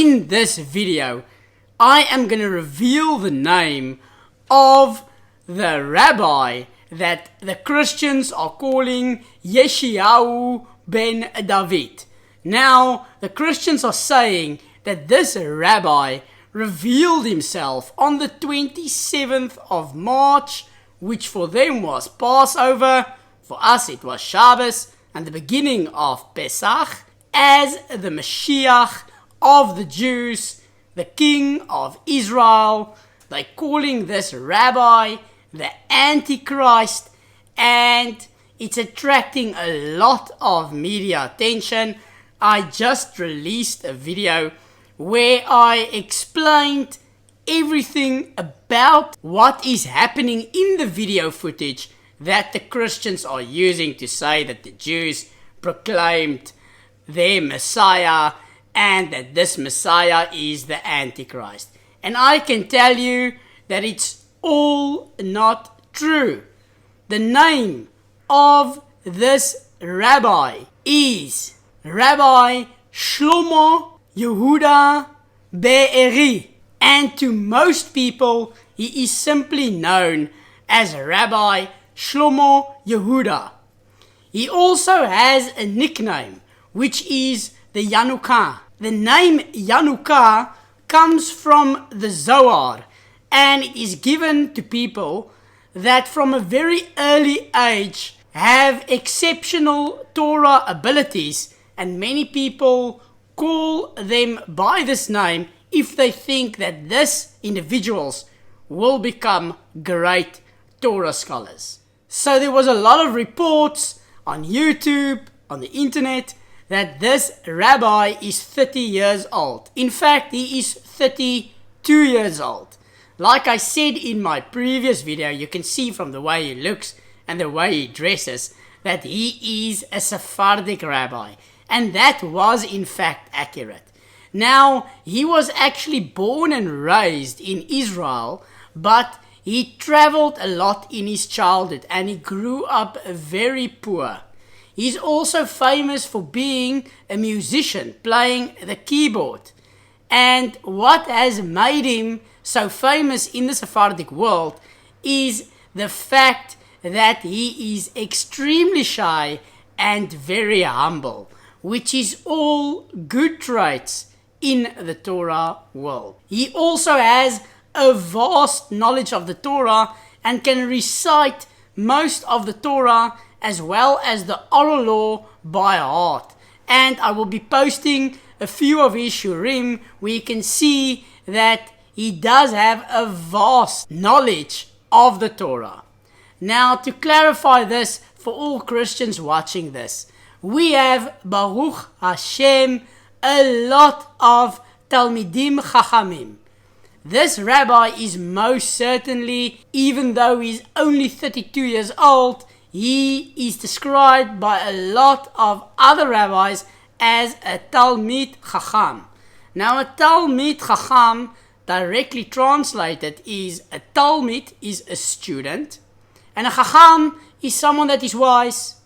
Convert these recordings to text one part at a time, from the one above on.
in this video, I am going to reveal the name of the rabbi that the Christians are calling Yeshayahu ben David. Now, the Christians are saying that this rabbi revealed himself on the 27th of March, which for them was Passover. For us it was Shabbos and the beginning of Pesach, as the Mashiach of the Jews, the King of Israel. They're calling this rabbi the Antichrist, and it's attracting a lot of media attention. I just released a video where I explained everything about what is happening in the video footage that the Christians are using to say that the Jews proclaimed their Messiah and that this Messiah is the Antichrist. And I can tell you that it's all not true. The name of this rabbi is Rabbi Shlomo Yehuda Be'eri, and to most people he is simply known as Rabbi Shlomo Yehuda. He also has a nickname, which is the Yanuka. The name Yanuka comes from the Zohar, and it is given to people that from a very early age have exceptional Torah abilities, and many people call them by this name if they think that these individuals will become great Torah scholars. So there was a lot of reports on YouTube, on the internet, that this rabbi is 30 years old. In fact, he is 32 years old. Like I said in my previous video, you can see from the way he looks and the way he dresses that he is a Sephardic rabbi. And that was in fact accurate. Now, he was actually born and raised in Israel, but he traveled a lot in his childhood and he grew up very poor. He's also famous for being a musician, playing the keyboard. And what has made him so famous in the Sephardic world is the fact that he is extremely shy and very humble, which is all good traits in the Torah world. He also has a vast knowledge of the Torah and can recite most of the Torah as well as the oral law by heart. And I will be posting a few of his shurim where you can see that he does have a vast knowledge of the Torah. Now, to clarify this for all Christians watching this, we have, Baruch Hashem, a lot of Talmidim Chachamim. This rabbi is most certainly, even though he's only 32 years old, he is described by a lot of other rabbis as a Talmid Chacham. Now, a Talmid Chacham, directly translated, is a Talmid is a student, and a Chacham is someone that is wise.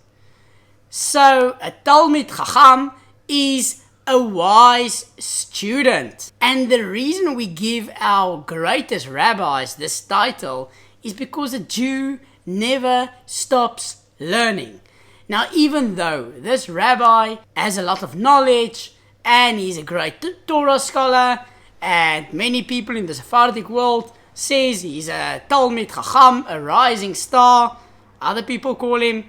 So, a Talmid Chacham is a wise student. And the reason we give our greatest rabbis this title is because a Jew never stops learning. Now, even though this rabbi has a lot of knowledge and he's a great Torah scholar, and many people in the Sephardic world says he's a Talmid Chacham, a rising star, other people call him,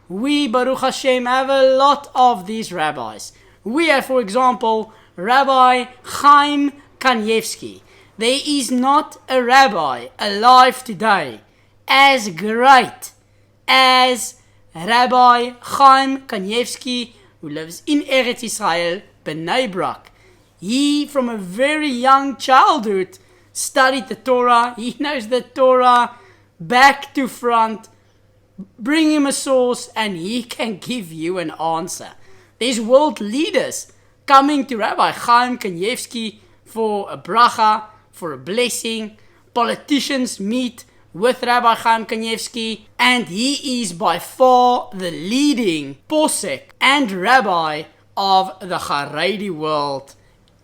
we, Baruch Hashem, have a lot of these rabbis. We have, for example, Rabbi Chaim Kanievsky. There is not a rabbi alive today as great as Rabbi Chaim Kanievsky, who lives in Eretz Israel, Bnei Brak. He, from a very young childhood, studied the Torah. He knows the Torah back to front. Bring him a source and he can give you an answer. There's world leaders coming to Rabbi Chaim Kanievsky for a bracha, for a blessing. Politicians meet with Rabbi Chaim Kanievsky, and he is by far the leading posek and rabbi of the Haredi world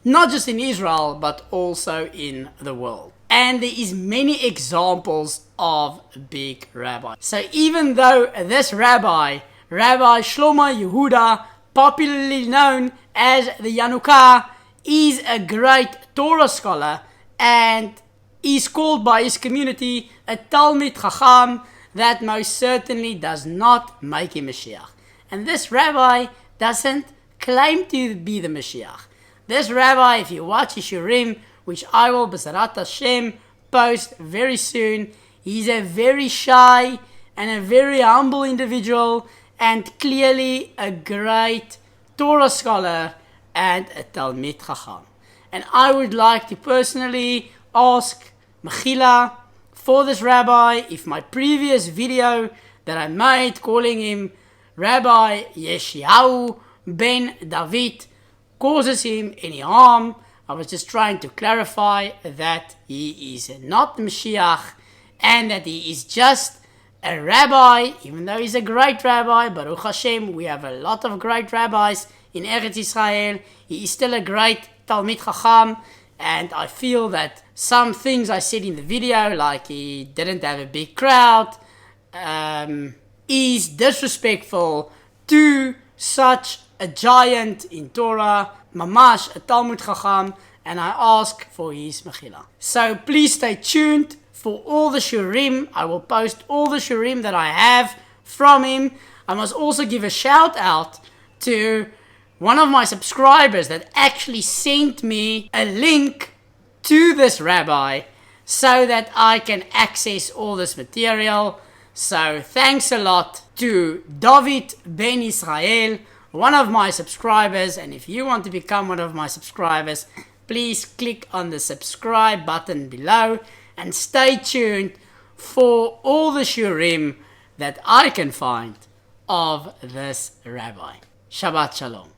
not just in Israel, but also in the world. And there is many examples of big rabbis. So even though this rabbi, Rabbi Shlomo Yehuda, popularly known as the Yanukah, is a great Torah scholar and is called by his community a Talmid Chacham, that most certainly does not make him Mashiach. And this rabbi doesn't claim to be the Mashiach. This rabbi, if you watch his Shurim, which I will, B'Sarata Hashem, post very soon, he's a very shy and a very humble individual, and clearly a great Torah scholar and a Talmid Chacham. And I would like to personally ask Mechila for this rabbi if my previous video that I made calling him Rabbi Yeshayahu ben David causes him any harm. I was just trying to clarify that he is not the Mashiach and that he is just a rabbi, even though he's a great rabbi. Baruch Hashem, we have a lot of great rabbis in Eretz Israel. He is still a great Talmid Chacham, and I feel that some things I said in the video, like he didn't have a big crowd, is disrespectful to such a giant in Torah, Mamash, a Talmid Chacham, and I ask for his Mechila. So please stay tuned for all the Shurim. I will post all the Shurim that I have from him. I must also give a shout out to one of my subscribers that actually sent me a link to this rabbi so that I can access all this material. So thanks a lot to David Ben Israel, one of my subscribers. And if you want to become one of my subscribers, please click on the subscribe button below and stay tuned for all the Shurim that I can find of this rabbi. Shabbat Shalom.